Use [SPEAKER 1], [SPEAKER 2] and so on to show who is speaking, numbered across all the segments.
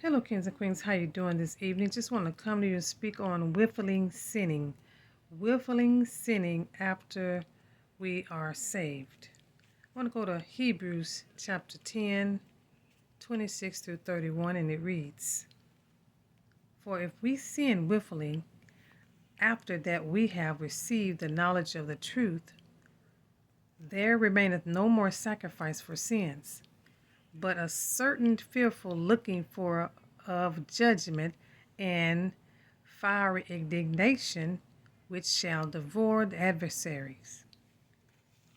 [SPEAKER 1] Hello, kings and queens. How you doing this evening? Just want to come to you and speak on willfully sinning. Willfully sinning after we are saved. I want to go to Hebrews chapter 10, 26 through 31, and it reads, "For if we sin willfully after that we have received the knowledge of the truth, there remaineth no more sacrifice for sins, but a certain fearful looking for of judgment and fiery indignation, which shall devour the adversaries.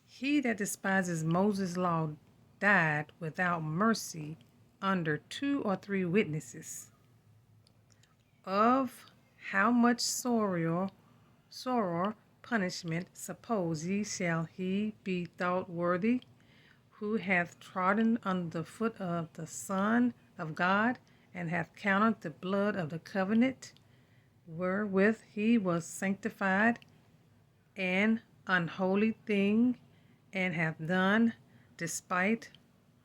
[SPEAKER 1] He that despises Moses' law died without mercy under 2 or 3 witnesses. Of how much sorrow punishment suppose ye shall he be thought worthy, who hath trodden under the foot of the Son of God, and hath counted the blood of the covenant, wherewith he was sanctified, an unholy thing, and hath done despite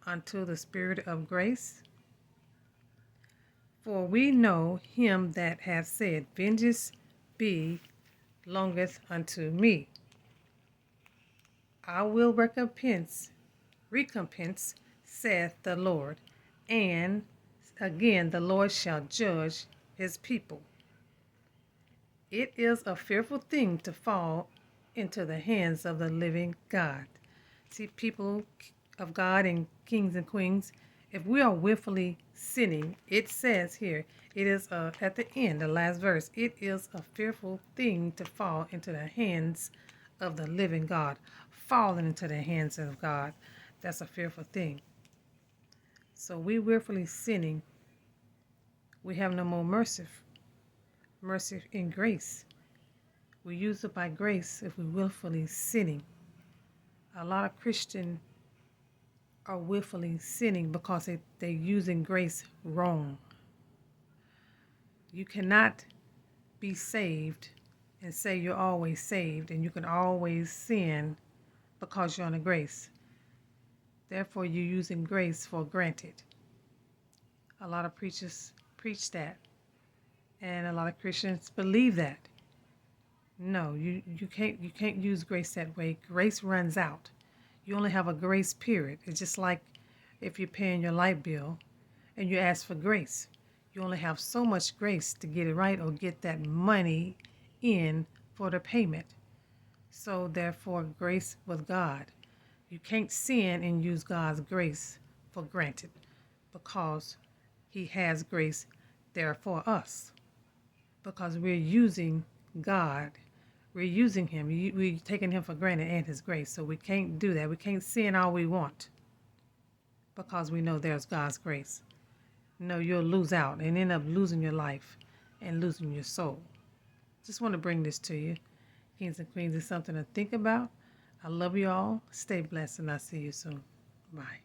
[SPEAKER 1] unto the Spirit of grace? For we know him that hath said, Vengeance belongeth unto me. I will recompense, saith the Lord. And again the Lord shall judge his people. It is a fearful thing to fall into the hands of the living God." See, people of God and kings and queens, if we are willfully sinning, it says here, it is at the end, the last verse, it is a fearful thing to fall into the hands of the living God. Falling into the hands of God, that's a fearful thing. So we willfully sinning, we have no more mercy in grace. We use it by grace if we willfully sinning. A lot of Christians are willfully sinning because they're using grace wrong. You cannot be saved and say you're always saved, and you can always sin because you're under grace. Therefore, you're using grace for granted. A lot of preachers preach that, and a lot of Christians believe that. No, you can't use grace that way. Grace runs out. You only have a grace period. It's just like if you're paying your light bill and you ask for grace. You only have so much grace to get it right or get that money in for the payment. So therefore, grace with God. You can't sin and use God's grace for granted, because he has grace there for us. Because we're using God. We're using him. We're taking him for granted and his grace. So we can't do that. We can't sin all we want because we know there's God's grace. No, you'll lose out and end up losing your life and losing your soul. Just want to bring this to you. Kings and queens, it's something to think about. I love you all. Stay blessed, and I'll see you soon. Bye.